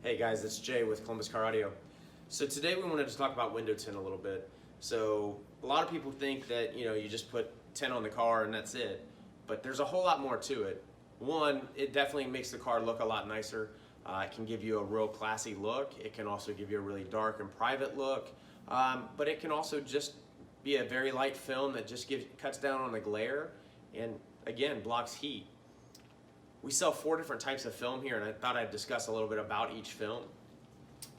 Hey guys, it's Jay with Columbus Car Audio. So today we wanted to talk about window tint a little bit. So a lot of people think that you just put tint on the car and that's it, but there's a whole lot more to it. One, it definitely makes the car look a lot nicer. It can give you a real classy look. It can also give you a really dark and private look, but it can also just be a very light film that just cuts down on the glare and again blocks heat. We sell 4 different types of film here, and I thought I'd discuss a little bit about each film.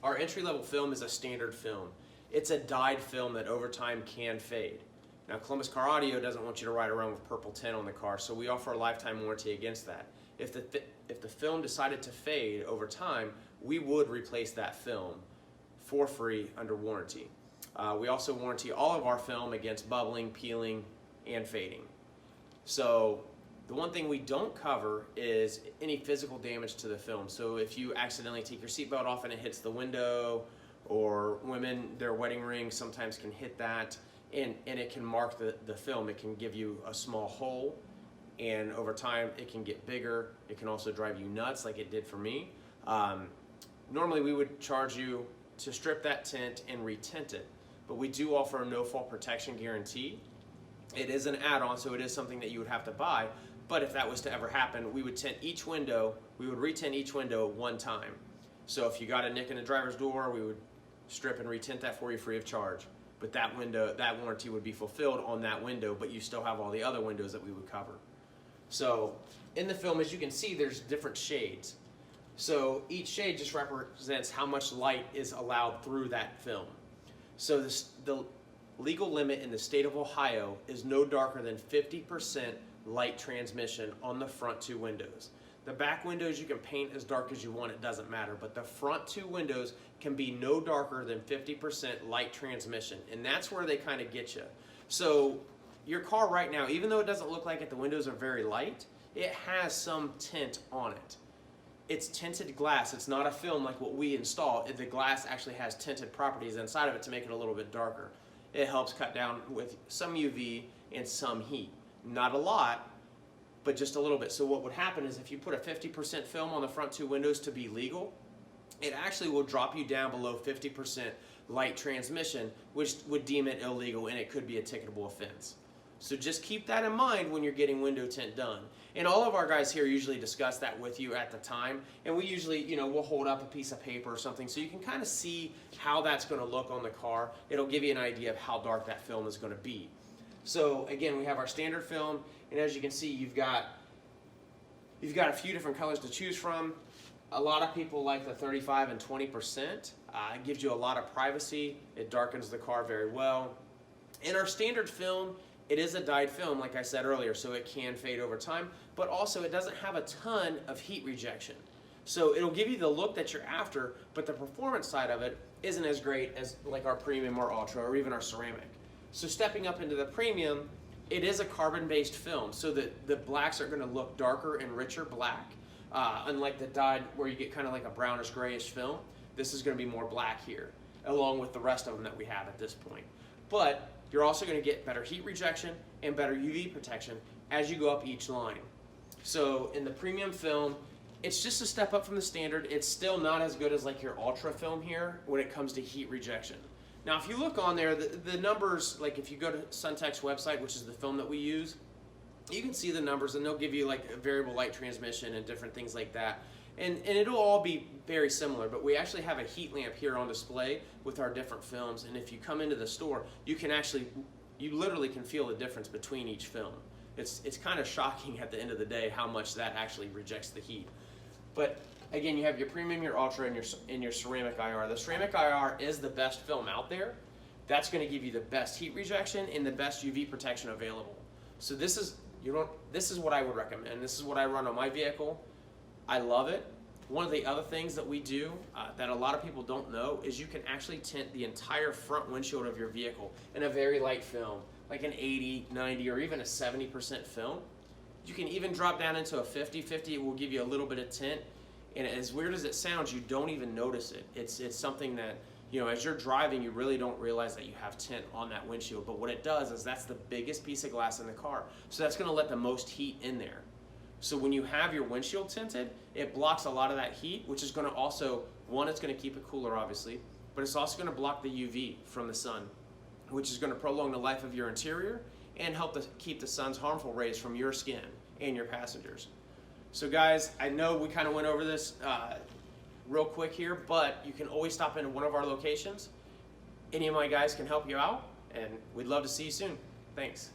Our entry-level film is a standard film. It's a dyed film that over time can fade. Now, Columbus Car Audio doesn't want you to ride around with purple tint on the car, so we offer a lifetime warranty against that. If the film decided to fade over time, we would replace that film for free under warranty. We also warranty all of our film against bubbling, peeling, and fading. So the one thing we don't cover is any physical damage to the film. So if you accidentally take your seatbelt off and it hits the window, or women, their wedding ring sometimes can hit that, and it can mark the film. It can give you a small hole, and over time it can get bigger. It can also drive you nuts like it did for me. Normally we would charge you to strip that tint and retint it, but we do offer a no-fault protection guarantee. It is an add-on, so it is something that you would have to buy. But if that was to ever happen, we would retint each window one time. So if you got a nick in the driver's door, we would strip and retint that for you free of charge. But that warranty would be fulfilled on that window, but you still have all the other windows that we would cover. So in the film, as you can see, there's different shades. So each shade just represents how much light is allowed through that film. So the legal limit in the state of Ohio is no darker than 50% light transmission on the front 2 windows. The back windows you can paint as dark as you want, it doesn't matter, but the front 2 windows can be no darker than 50% light transmission, and that's where they kind of get you. So your car right now, even though it doesn't look like it, the windows are very light, it has some tint on it. It's tinted glass. It's not a film like what we install. The glass actually has tinted properties inside of it to make it a little bit darker. It helps cut down with some UV and some heat. Not a lot, but just a little bit. So what would happen is if you put a 50% film on the front 2 windows to be legal, it actually will drop you down below 50% light transmission, which would deem it illegal, and it could be a ticketable offense. So just keep that in mind when you're getting window tint done. And all of our guys here usually discuss that with you at the time, and we usually, we'll hold up a piece of paper or something so you can kind of see how that's going to look on the car. It'll give you an idea of how dark that film is going to be. So again, we have our standard film, and as you can see, you've got a few different colors to choose from. A lot of people like the 35 and 20%. It gives you a lot of privacy. It darkens the car very well. In our standard film, it is a dyed film, like I said earlier, so it can fade over time, but also it doesn't have a ton of heat rejection. So it'll give you the look that you're after, but the performance side of it isn't as great as like our premium or ultra or even our ceramic. So stepping up into the premium, it is a carbon-based film, so that the blacks are going to look darker and richer black. Unlike the dyed where you get kind of like a brownish grayish film, this is going to be more black here, along with the rest of them that we have at this point. But you're also going to get better heat rejection and better UV protection as you go up each line. So in the premium film, it's just a step up from the standard. It's still not as good as like your ultra film here when it comes to heat rejection. Now, if you look on there, the numbers, like if you go to Suntech's website, which is the film that we use, you can see the numbers, and they'll give you like a variable light transmission and different things like that. And it'll all be very similar, but we actually have a heat lamp here on display with our different films, and if you come into the store, you literally can feel the difference between each film. It's kind of shocking at the end of the day how much that actually rejects the heat. But again, you have your premium, your ultra, and your ceramic IR. The ceramic IR is the best film out there. That's going to give you the best heat rejection and the best UV protection available. So this is what I would recommend. This is what I run on my vehicle. I love it. One of the other things that we do that a lot of people don't know is you can actually tint the entire front windshield of your vehicle in a very light film, like an 80, 90, or even a 70% film. You can even drop down into a 50-50. It will give you a little bit of tint. And as weird as it sounds, you don't even notice it. It's something that, as you're driving, you really don't realize that you have tint on that windshield. But what it does is that's the biggest piece of glass in the car. So that's going to let the most heat in there. So when you have your windshield tinted, it blocks a lot of that heat, which is going to also One, it's going to keep it cooler, obviously, but it's also going to block the UV from the sun, which is going to prolong the life of your interior and help to keep the sun's harmful rays from your skin and your passengers. So guys, I know we kind of went over this real quick here, but you can always stop into one of our locations. Any of my guys can help you out, and we'd love to see you soon. Thanks.